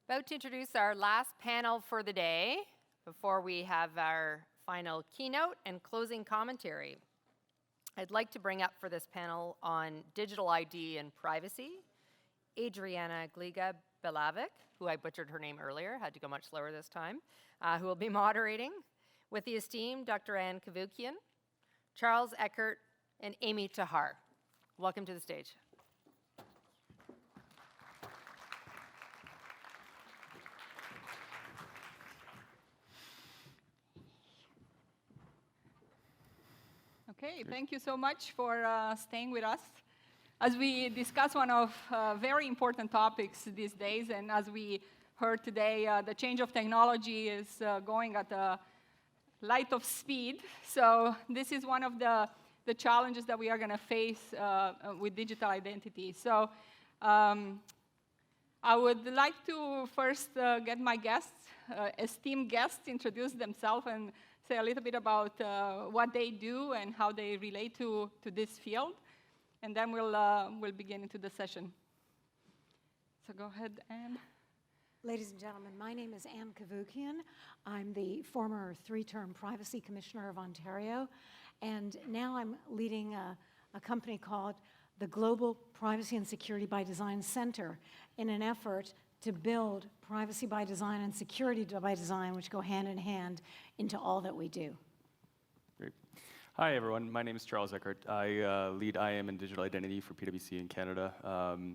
About to introduce our last panel for the day before we have our final keynote and closing commentary. I'd like to bring up for this panel on digital ID and privacy, Adriana Gliga-Belavic, who I butchered her name earlier, had to go much slower this time, who will be moderating, with the esteemed Dr. Anne Cavoukian, Charles Eckert, and Amy Haar. Welcome to the stage. Okay, thank you so much for staying with us. As we discuss one of very important topics these days, and as we heard today, the change of technology is going at a light of speed. So this is one of the challenges that we are going to face with digital identity. So I would like to first get my guests, esteemed guests, introduce themselves and say a little bit about what they do and how they relate to this field. And then we'll begin into the session. So go ahead, Anne. Ladies and gentlemen, my name is Anne Cavoukian. I'm the former 3-term Privacy Commissioner of Ontario, and now I'm leading a company called the Global Privacy and Security by Design Center in an effort to build privacy by design and security by design, which go hand in hand, into all that we do. Great. Hi, everyone. My name is Charles Eckert. I lead IAM and digital identity for PwC in Canada.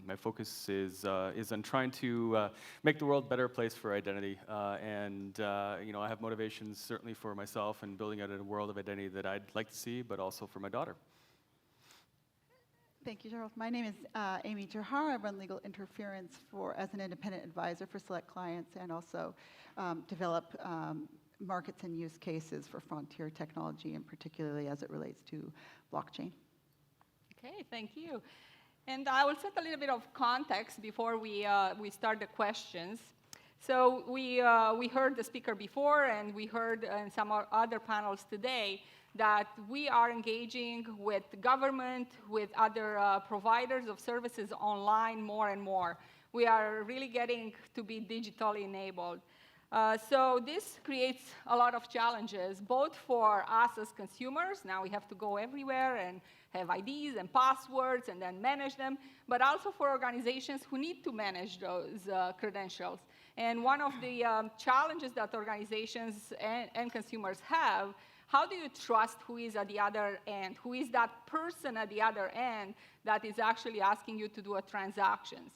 My focus is on trying to make the world a better place for identity. I have motivations certainly for myself and building out a world of identity that I'd like to see, but also for my daughter. Thank you, Charles. My name is Amy Haar. I run legal interference as an independent advisor for select clients and also develop markets and use cases for frontier technology, and particularly as it relates to blockchain. Okay, thank you. And I will set a little bit of context before we start the questions. So we heard the speaker before, and we heard in some other panels today that we are engaging with government, with other providers of services online more and more. We are really getting to be digitally enabled. So this creates a lot of challenges, both for us as consumers. Now we have to go everywhere and have IDs and passwords and then manage them, but also for organizations who need to manage those credentials. And one of the challenges that organizations and consumers have, how do you trust who is at the other end? Who is that person at the other end that is actually asking you to do a transaction?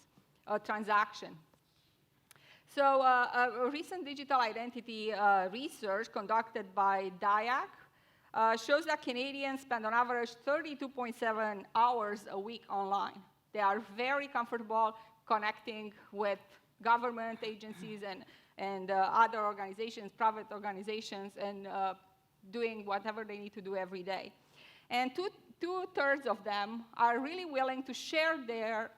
So a recent digital identity research conducted by DIAC shows that Canadians spend on average 32.7 hours a week online. They are very comfortable connecting with government agencies and other organizations, private organizations, and doing whatever they need to do every day. And two-thirds of them are really willing to share their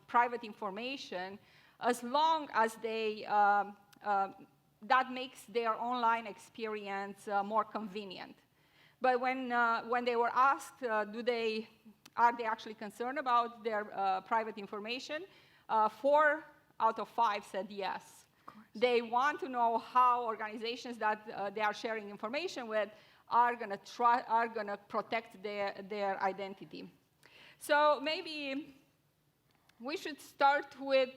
private information as long as that makes their online experience more convenient. But when they were asked, are they actually concerned about their private information, 4 out of 5 said yes. They want to know how organizations that they are sharing information with are going to protect their identity. So maybe we should start with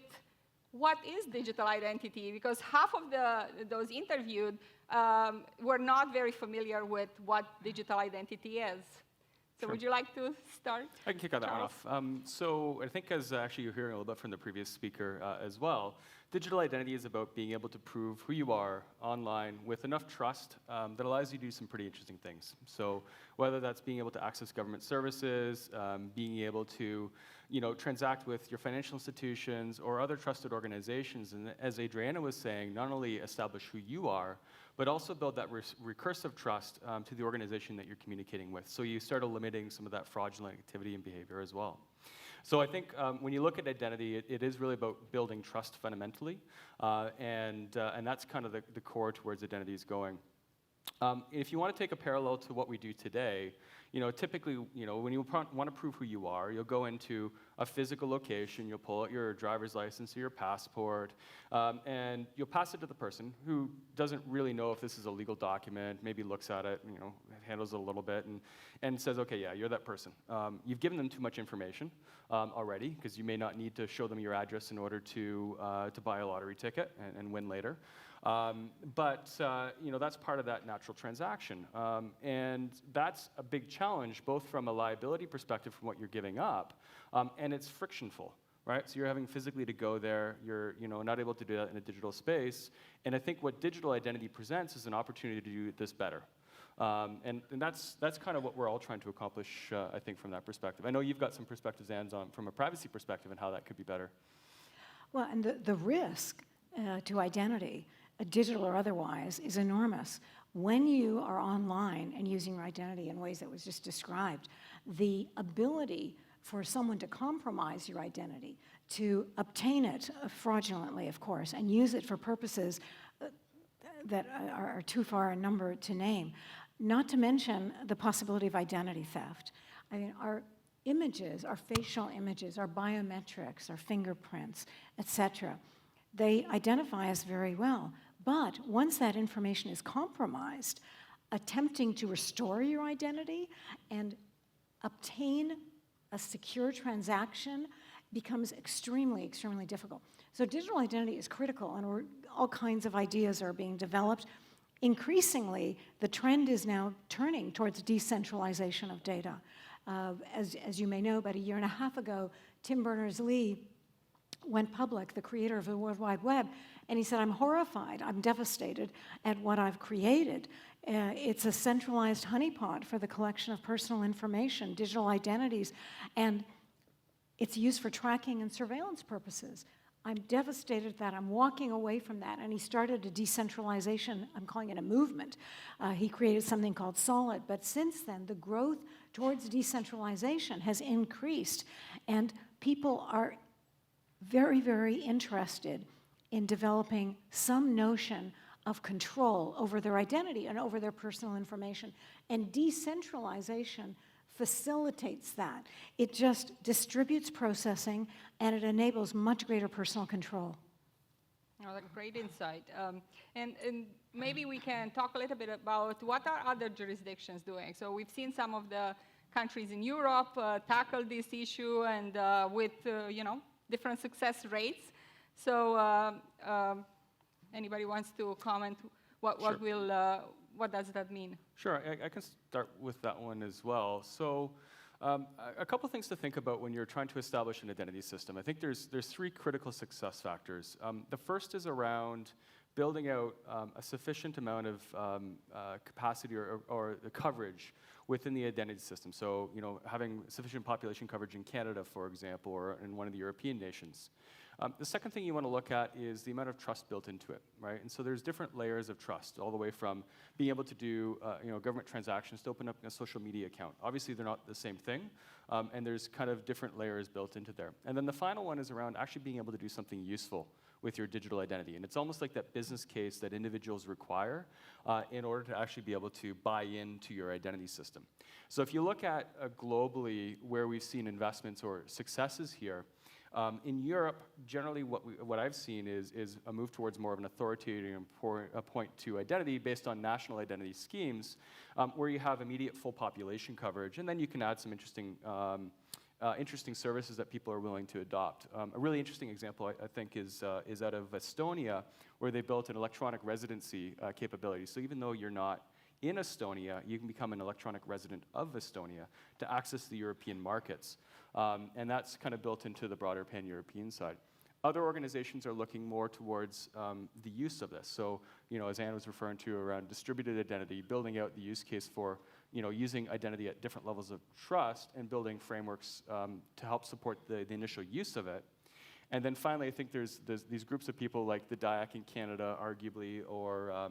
what is digital identity, because half of those interviewed were not very familiar with what digital identity is. So Sure. Would you like to start? I can kick that one off. So I think as actually you're hearing a little bit from the previous speaker as well, digital identity is about being able to prove who you are online with enough trust that allows you to do some pretty interesting things. So whether that's being able to access government services, being able to transact with your financial institutions or other trusted organizations, and as Adriana was saying, not only establish who you are, but also build that recursive trust to the organization that you're communicating with. So you start eliminating some of that fraudulent activity and behavior as well. So I think when you look at identity, it is really about building trust fundamentally, and that's kind of the core towards identity is going. If you want to take a parallel to what we do today, typically, when you want to prove who you are, you'll go into a physical location. You'll pull out your driver's license or your passport, and you'll pass it to the person who doesn't really know if this is a legal document, maybe looks at it, handles it a little bit, and says, okay, yeah, you're that person. You've given them too much information already, because you may not need to show them your address in order to buy a lottery ticket and win later. But that's part of that natural transaction. And that's a big challenge, both from a liability perspective from what you're giving up, and it's frictionful, right? So you're having physically to go there, you're not able to do that in a digital space. And I think what digital identity presents is an opportunity to do this better. And that's kind of what we're all trying to accomplish, I think, from that perspective. I know you've got some perspectives, Anne, from a privacy perspective and how that could be better. Well, and the risk to identity, digital or otherwise, is enormous. When you are online and using your identity in ways that was just described, the ability for someone to compromise your identity, to obtain it fraudulently, of course, and use it for purposes that are too far a number to name, not to mention the possibility of identity theft. I mean, our images, our facial images, our biometrics, our fingerprints, etc., they identify us very well. But once that information is compromised, attempting to restore your identity and obtain a secure transaction becomes extremely, extremely difficult. So digital identity is critical, and all kinds of ideas are being developed. Increasingly, the trend is now turning towards decentralization of data. As you may know, about a year and a half ago, Tim Berners-Lee went public, the creator of the World Wide Web, and he said, I'm horrified, I'm devastated at what I've created. It's a centralized honeypot for the collection of personal information, digital identities, and it's used for tracking and surveillance purposes. I'm devastated that I'm walking away from that. And he started a decentralization, I'm calling it a movement. He created something called Solid. But since then, the growth towards decentralization has increased. And people are very, very interested in developing some notion of control over their identity and over their personal information. And decentralization facilitates that. It just distributes processing, and it enables much greater personal control. Oh, that's great insight. And maybe we can talk a little bit about what are other jurisdictions doing. So we've seen some of the countries in Europe tackle this issue and with different success rates. So anybody wants to comment? What does that mean? Sure, I can start with that one as well. So a couple things to think about when you're trying to establish an identity system. I think there's three critical success factors. The first is around building out a sufficient amount of capacity or the coverage within the identity system. So, having sufficient population coverage in Canada, for example, or in one of the European nations. The second thing you want to look at is the amount of trust built into it, right? And so there's different layers of trust, all the way from being able to do government transactions to open up a social media account. Obviously, they're not the same thing, and there's kind of different layers built into there. And then the final one is around actually being able to do something useful with your digital identity. And it's almost like that business case that individuals require in order to actually be able to buy into your identity system. So if you look at globally where we've seen investments or successes here, in Europe, generally what I've seen is a move towards more of an authoritarian point to identity based on national identity schemes, where you have immediate full population coverage, and then you can add some interesting services that people are willing to adopt. A really interesting example, I think, is out of Estonia, where they built an electronic residency capability. So even though you're not in Estonia, you can become an electronic resident of Estonia to access the European markets. And that's kind of built into the broader pan-European side. Other organizations are looking more towards the use of this. So, as Anne was referring to around distributed identity, building out the use case for, using identity at different levels of trust and building frameworks to help support the initial use of it. And then finally, I think there's these groups of people like the DIAC in Canada, arguably, or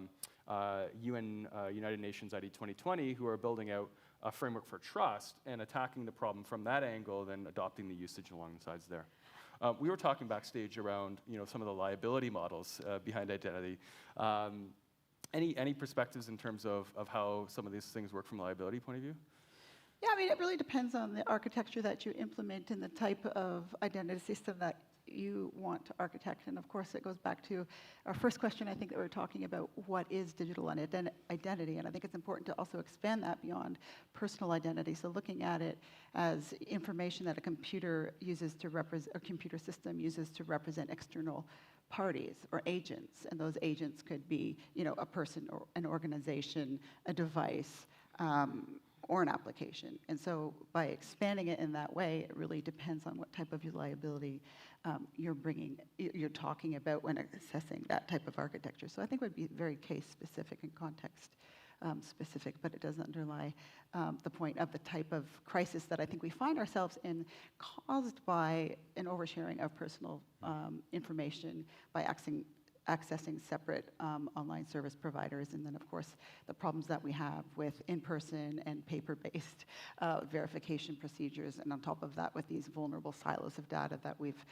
United Nations ID 2020, who are building out a framework for trust and attacking the problem from that angle, then adopting the usage along the sides there. We were talking backstage around some of the liability models behind identity. Any perspectives in terms of how some of these things work from a liability point of view? Yeah, I mean, it really depends on the architecture that you implement and the type of identity system that you want to architect. And of course, it goes back to our first question, I think, that we were talking about, what is digital identity? And I think it's important to also expand that beyond personal identity. So looking at it as information that a computer uses to represent, a computer system uses to represent external parties or agents. And those agents could be, a person or an organization, a device, or an application. And so by expanding it in that way, it really depends on what type of liability you're talking about when assessing that type of architecture. So I think it would be very case specific and context specific, but it does underlie the point of the type of crisis that I think we find ourselves in, caused by an oversharing of personal information by accessing separate online service providers, and then of course the problems that we have with in-person and paper-based verification procedures, and on top of that with these vulnerable silos of data that we've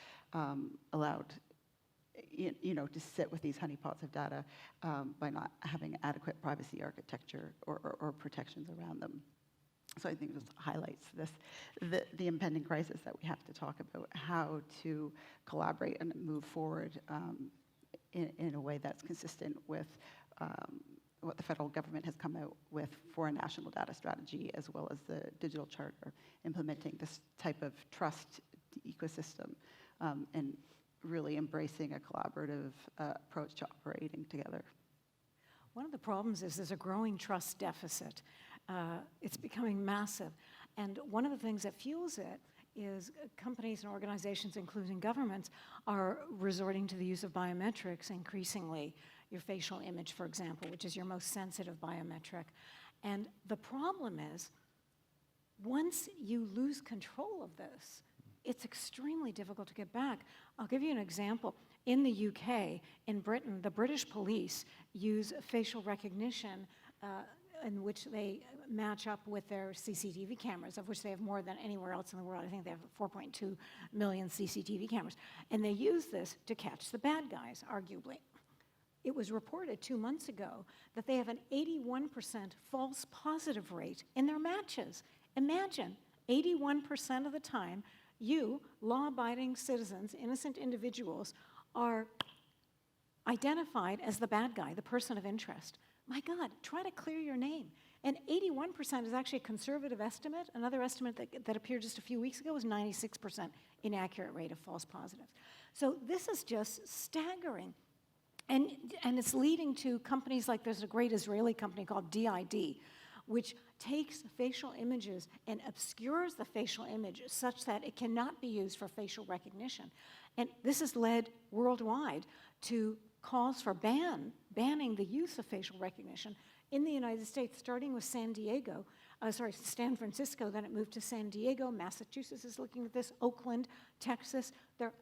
allowed to sit with these honeypots of data by not having adequate privacy architecture or protections around them. So I think this highlights the impending crisis that we have to talk about, how to collaborate and move forward in a way that's consistent with what the federal government has come out with for a national data strategy, as well as the digital charter, implementing this type of trust ecosystem and really embracing a collaborative approach to operating together. One of the problems is there's a growing trust deficit. It's becoming massive. And one of the things that fuels it is companies and organizations, including governments, are resorting to the use of biometrics increasingly. Your facial image, for example, which is your most sensitive biometric. And the problem is, once you lose control of this, it's extremely difficult to get back. I'll give you an example. In the UK, in Britain, the British police use facial recognition in which they match up with their CCTV cameras, of which they have more than anywhere else in the world. I think they have 4.2 million CCTV cameras. And they use this to catch the bad guys, arguably. It was reported 2 months ago that they have an 81% false positive rate in their matches. Imagine, 81% of the time, you, law-abiding citizens, innocent individuals, are identified as the bad guy, the person of interest. My God, try to clear your name. And 81% is actually a conservative estimate. Another estimate that appeared just a few weeks ago was 96% inaccurate rate of false positives. So this is just staggering. And it's leading to companies like, there's a great Israeli company called DID, which takes facial images and obscures the facial image such that it cannot be used for facial recognition. And this has led worldwide to calls for banning the use of facial recognition in the United States, starting with San Francisco, then it moved to San Diego. Massachusetts is looking at this, Oakland, Texas.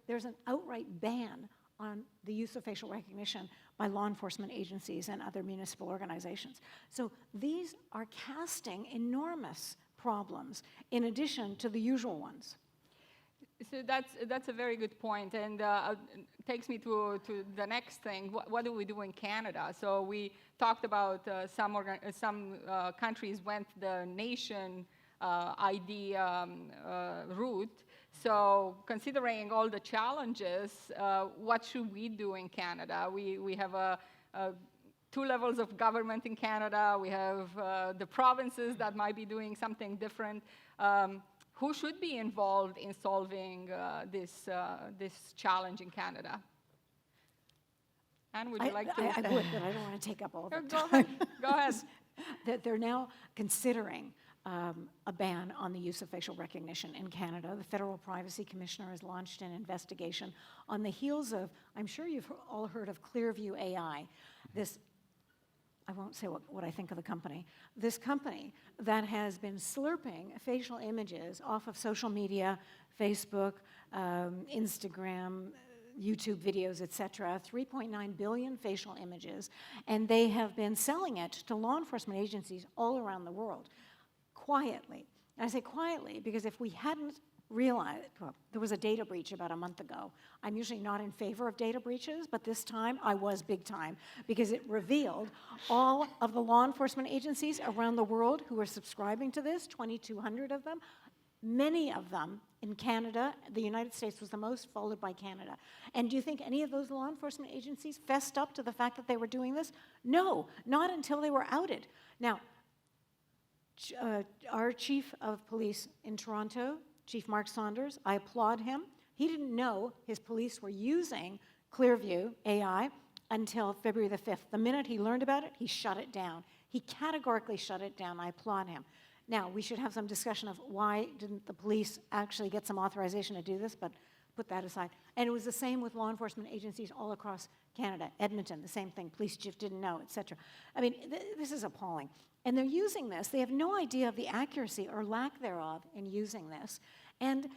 There's an outright ban on the use of facial recognition by law enforcement agencies and other municipal organizations. So these are casting enormous problems in addition to the usual ones. So that's a very good point, and takes me to the next thing. What do we do in Canada? So we talked about some countries went the nation ID route. So considering all the challenges, what should we do in Canada? We have two levels of government in Canada. We have the provinces that might be doing something different. Who should be involved in solving this challenge in Canada? Anne, would you like to? I would, but I don't want to take up all the Go time. ahead. Go ahead. That they're now considering a ban on the use of facial recognition in Canada. The Federal Privacy Commissioner has launched an investigation on the heels of, I'm sure you've all heard of Clearview AI, this, I won't say what I think of the company, this company that has been slurping facial images off of social media, Facebook, Instagram, YouTube videos, et cetera, 3.9 billion facial images, and they have been selling it to law enforcement agencies all around the world, quietly. And I say quietly because if we hadn't realized, well, there was a data breach about a month ago. I'm usually not in favor of data breaches, but this time I was big time because it revealed all of the law enforcement agencies around the world who are subscribing to this, 2,200 of them, many of them in Canada. The United States was the most, followed by Canada. And do you think any of those law enforcement agencies fessed up to the fact that they were doing this? No, not until they were outed. Now, our chief of police in Toronto, Chief Mark Saunders, I applaud him. He didn't know his police were using Clearview AI until February the 5th. The minute he learned about it, he shut it down. He categorically shut it down. I applaud him. Now, we should have some discussion of why didn't the police actually get some authorization to do this, but put that aside. And it was the same with law enforcement agencies all across Canada. Edmonton, the same thing. Police chief didn't know, et cetera. I mean, this is appalling. And they're using this. They have no idea of the accuracy or lack thereof in using this. And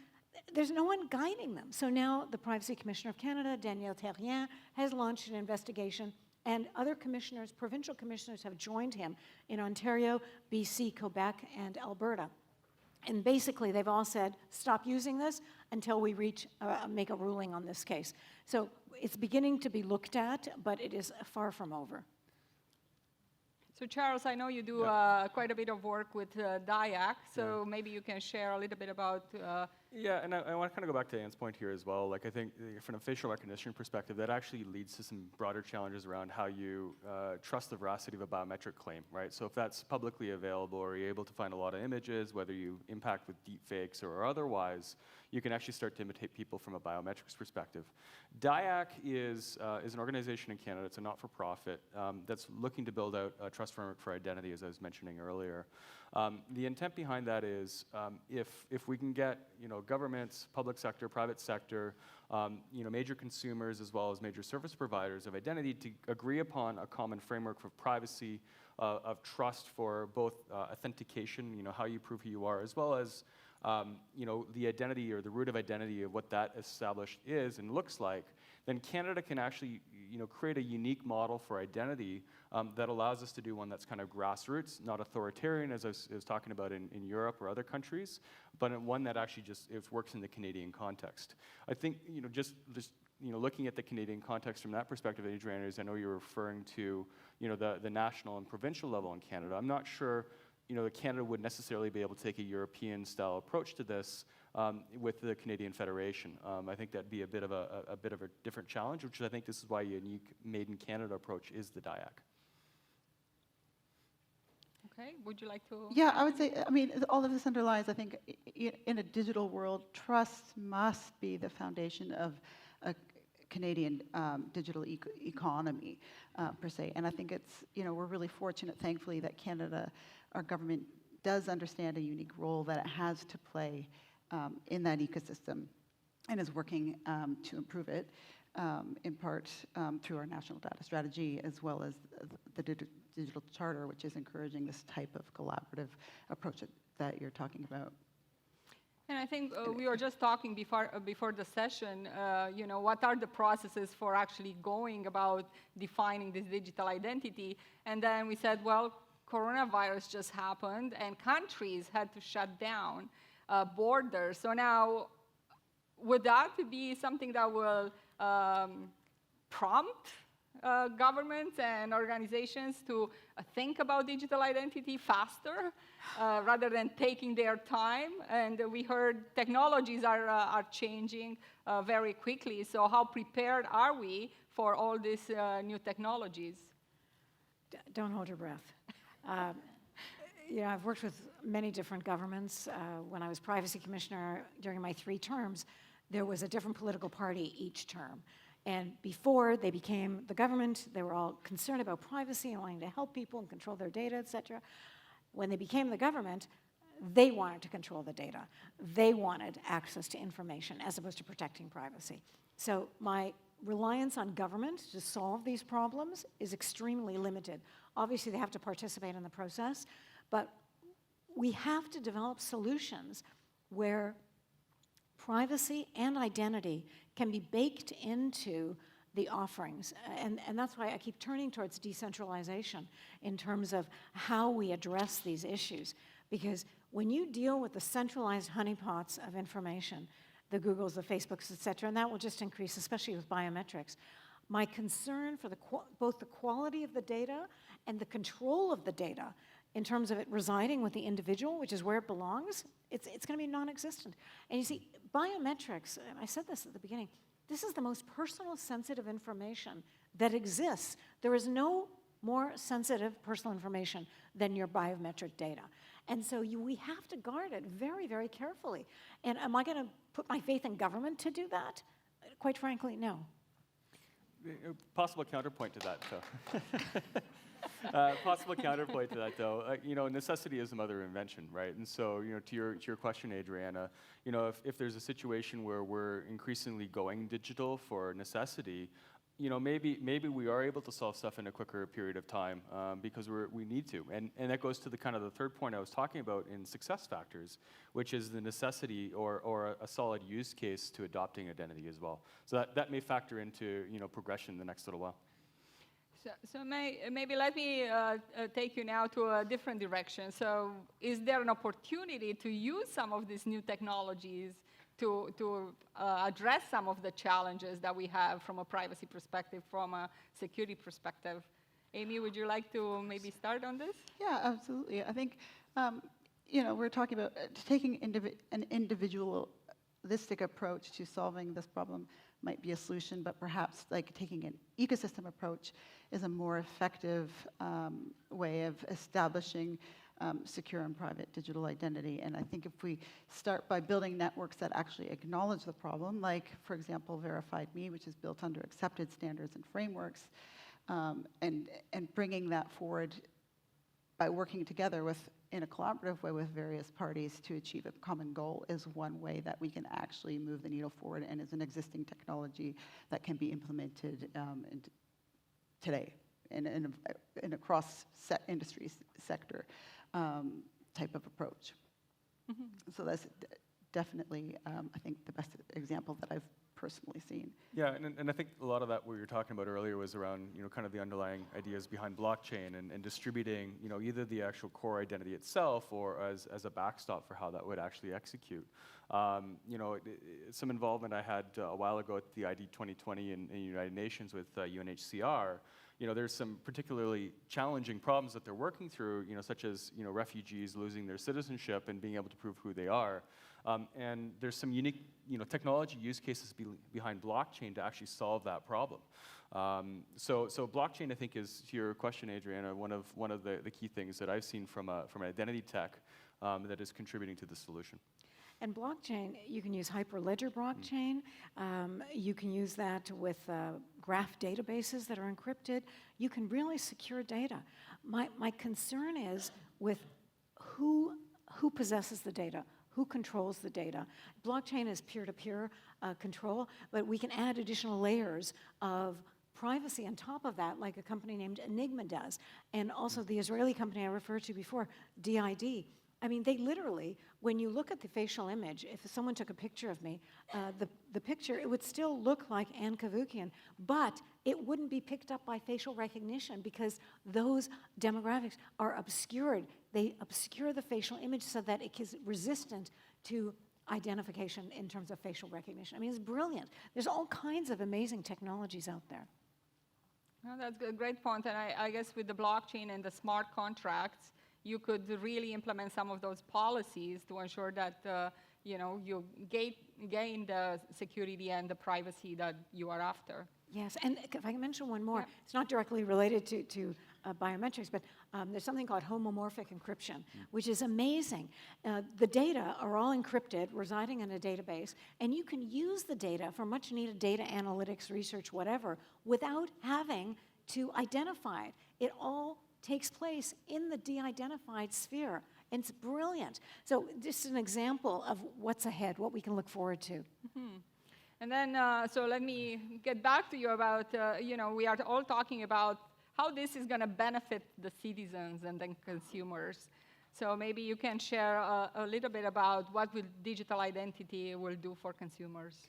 there's no one guiding them. So now the Privacy Commissioner of Canada, Danielle Terrien, has launched an investigation, and other commissioners, provincial commissioners, have joined him in Ontario, BC, Quebec, and Alberta. And basically, they've all said, stop using this until we make a ruling on this case. So it's beginning to be looked at, but it is far from over. So Charles, I know you do quite a bit of work with DIAC, so maybe you can share a little bit about... Yeah, and I want to kind of go back to Anne's point here as well. Like, I think from a facial recognition perspective, that actually leads to some broader challenges around how you trust the veracity of a biometric claim, right? So if that's publicly available, or you're able to find a lot of images, whether you impact with deep fakes or otherwise, you can actually start to imitate people from a biometrics perspective. DIAC is an organization in Canada. It's a not-for-profit that's looking to build out a trust framework for identity, as I was mentioning earlier. The intent behind that is if we can get governments, public sector, private sector, major consumers as well as major service providers of identity to agree upon a common framework for privacy, of trust for both authentication, how you prove who you are, as well as the identity or the root of identity of what that established is and looks like, then Canada can actually create a unique model for identity that allows us to do one that's kind of grassroots, not authoritarian as I was talking about in Europe or other countries, but one that actually just works in the Canadian context. I think just looking at the Canadian context from that perspective, Adriana, as I know you're referring to the national and provincial level in Canada. I'm not sure that Canada would necessarily be able to take a European-style approach to this with the Canadian Federation. I think that'd be a bit of a different challenge, which I think this is why a unique Made in Canada approach is the DIAC. Okay, would you like to? Yeah, I would say, I mean, all of this underlies, I think, in a digital world, trust must be the foundation of a Canadian digital economy, per se. And I think it's, we're really fortunate, thankfully, that Canada, our government, does understand a unique role that it has to play in that ecosystem and is working to improve it, in part through our national data strategy, as well as the digital charter, which is encouraging this type of collaborative approach that you're talking about. And I think we were just talking before the session, what are the processes for actually going about defining this digital identity? And then we said, well, coronavirus just happened, and countries had to shut down borders. So now, would that be something that will prompt governments and organizations to think about digital identity faster rather than taking their time? And we heard technologies are changing very quickly. So how prepared are we for all these new technologies? Don't hold your breath. I've worked with many different governments. When I was Privacy Commissioner during my 3 terms, there was a different political party each term. And before they became the government, they were all concerned about privacy and wanting to help people and control their data, et cetera. When they became the government, they wanted to control the data. They wanted access to information as opposed to protecting privacy. So my reliance on government to solve these problems is extremely limited. Obviously, they have to participate in the process, but we have to develop solutions where privacy and identity can be baked into the offerings. And that's why I keep turning towards decentralization in terms of how we address these issues. Because when you deal with the centralized honeypots of information, the Googles, the Facebooks, et cetera, and that will just increase, especially with biometrics. My concern for both the quality of the data and the control of the data in terms of it residing with the individual, which is where it belongs, it's going to be non-existent. And you see, biometrics, I said this at the beginning, this is the most personal sensitive information that exists. There is no more sensitive personal information than your biometric data. And so we have to guard it very, very carefully. And am I going to put my faith in government to do that? Quite frankly, no. Possible counterpoint to that, though. Necessity is the mother of invention, right? And so, to your question, Adriana, if there's a situation where we're increasingly going digital for necessity, maybe we are able to solve stuff in a quicker period of time because we need to. And that goes to the third point I was talking about in success factors, which is the necessity or a solid use case to adopting identity as well. So that may factor into progression in the next little while. So maybe let me take you now to a different direction. So is there an opportunity to use some of these new technologies to address some of the challenges that we have from a privacy perspective, from a security perspective? Amy, would you like to maybe start on this? Yeah, absolutely. I think, we're talking about taking an individualistic approach to solving this problem might be a solution, but perhaps taking an ecosystem approach is a more effective way of establishing secure and private digital identity. And I think if we start by building networks that actually acknowledge the problem, like, for example, Verified Me, which is built under accepted standards and frameworks, and bringing that forward by working together in a collaborative way with various parties to achieve a common goal is one way that we can actually move the needle forward and is an existing technology that can be implemented today in a cross-industry sector type of approach. Mm-hmm. So that's definitely, I think, the best example that I've personally seen. Yeah, and I think a lot of that what you were talking about earlier was around the underlying ideas behind blockchain and distributing either the actual core identity itself or as a backstop for how that would actually execute. Some involvement I had a while ago at the ID 2020 in the United Nations with UNHCR. There's some particularly challenging problems that they're working through, such as refugees losing their citizenship and being able to prove who they are. And there's some unique technology use cases behind blockchain to actually solve that problem. So blockchain, I think, is, to your question, Adriana, one of the key things that I've seen from an identity tech that is contributing to the solution. And blockchain, you can use Hyperledger blockchain. You can use that with graph databases that are encrypted. You can really secure data. My concern is with who possesses the data, who controls the data. Blockchain is peer-to-peer control, but we can add additional layers of privacy on top of that, like a company named Enigma does. And also the Israeli company I referred to before, DID. I mean, they literally, when you look at the facial image, if someone took a picture of me, the picture, it would still look like Anne Cavoukian, but it wouldn't be picked up by facial recognition because those demographics are obscured. They obscure the facial image so that it is resistant to identification in terms of facial recognition. I mean, it's brilliant. There's all kinds of amazing technologies out there. Well, that's a great point, and I guess with the blockchain and the smart contracts, you could really implement some of those policies to ensure that you gain the security and the privacy that you are after. Yes, and if I can mention one more, Yeah. It's not directly related to biometrics, but there's something called homomorphic encryption, which is amazing. The data are all encrypted, residing in a database, and you can use the data for much needed data analytics, research, whatever, without having to identify it. It all takes place in the de-identified sphere. And it's brilliant. So this is an example of what's ahead, what we can look forward to. Mm-hmm. And then, so let me get back to you about, we are all talking about how this is going to benefit the citizens and then consumers. So maybe you can share a little bit about what digital identity will do for consumers.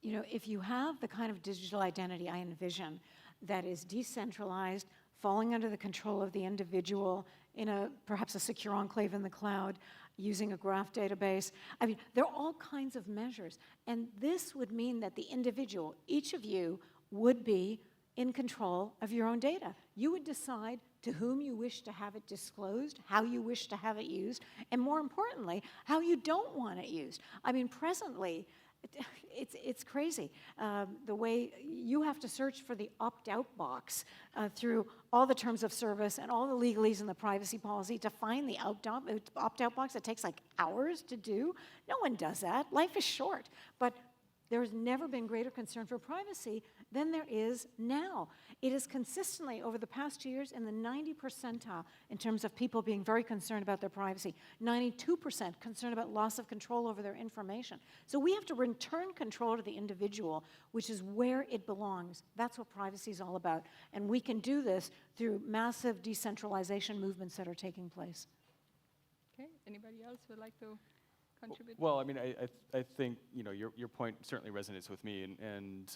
If you have the kind of digital identity I envision that is decentralized, falling under the control of the individual in perhaps a secure enclave in the cloud, using a graph database. I mean, there are all kinds of measures. And this would mean that the individual, each of you, would be in control of your own data. You would decide to whom you wish to have it disclosed, how you wish to have it used, and more importantly, how you don't want it used. I mean, presently, it's crazy. The way you have to search for the opt-out box through all the terms of service and all the legalese and the privacy policy to find the opt-out box. It takes like hours to do. No one does that. Life is short. But there's never been greater concern for privacy than there is now. It is consistently, over the past 2 years, in the 90 percentile in terms of people being very concerned about their privacy, 92% concerned about loss of control over their information. So we have to return control to the individual, which is where it belongs. That's what privacy is all about. And we can do this through massive decentralization movements that are taking place. Okay, anybody else would like to contribute? Well, I mean, I think, you know, your point certainly resonates with me, and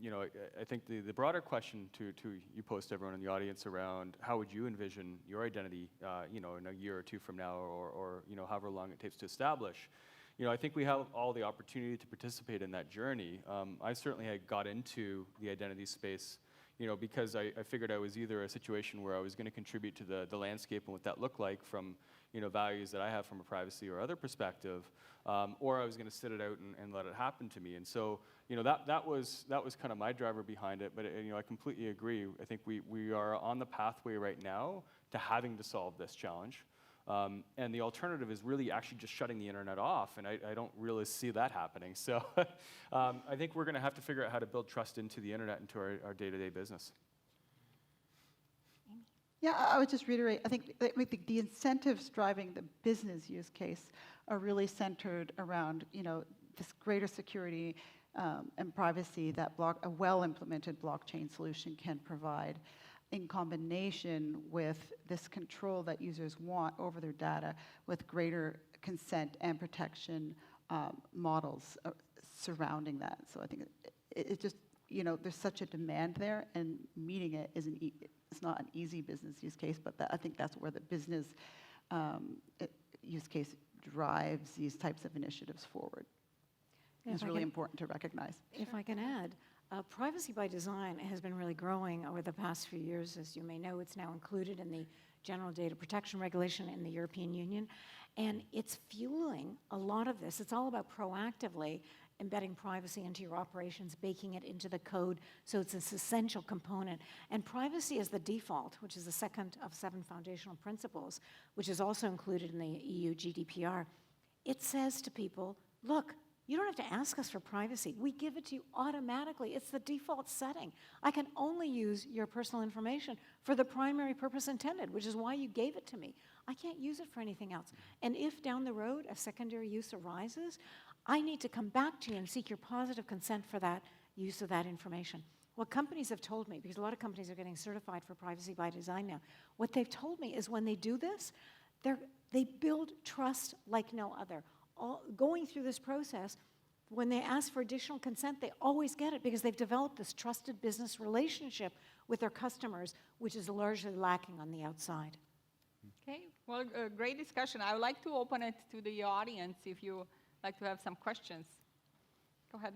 you know, I think the broader question to you posed to everyone in the audience around how would you envision your identity, you know, in a year or two from now, or you know, however long it takes to establish. You know, I think we have all the opportunity to participate in that journey. I certainly had got into the identity space, you know, because I figured I was either a situation where I was going to contribute to the landscape and what that looked like from, you know, values that I have from a privacy or other perspective, or I was going to sit it out and let it happen to me. And so, you know, that was kind of my driver behind it. But you know, I completely agree. I think we are on the pathway right now to having to solve this challenge. And the alternative is really actually just shutting the internet off, and I don't really see that happening. So I think we're going to have to figure out how to build trust into the internet, into our day-to-day business. Yeah, I would just reiterate, I think the incentives driving the business use case are really centered around, you know, this greater security and privacy that a well-implemented blockchain solution can provide, in combination with this control that users want over their data, with greater consent and protection models surrounding that. So I think it just, you know, there's such a demand there, and meeting it isn't it's not an easy business use case, but I think that's where the business use case drives these types of initiatives forward. It's really important to recognize. If I can add, privacy by design has been really growing over the past few years. As you may know, it's now included in the General Data Protection Regulation in the European Union, and it's fueling a lot of this. It's all about proactively embedding privacy into your operations, baking it into the code, so it's an essential component. And privacy is the default, which is the second of 7 foundational principles, which is also included in the EU GDPR. It says to people, look, you don't have to ask us for privacy. We give it to you automatically. It's the default setting. I can only use your personal information for the primary purpose intended, which is why you gave it to me. I can't use it for anything else. And if down the road a secondary use arises, I need to come back to you and seek your positive consent for that use of that information. What companies have told me, because a lot of companies are getting certified for privacy by design now, what they've told me is when they do this, they build trust like no other. Going through this process, when they ask for additional consent, they always get it because they've developed this trusted business relationship with their customers, which is largely lacking on the outside. Okay, well, great discussion. I would like to open it to the audience if you like to have some questions. Go ahead.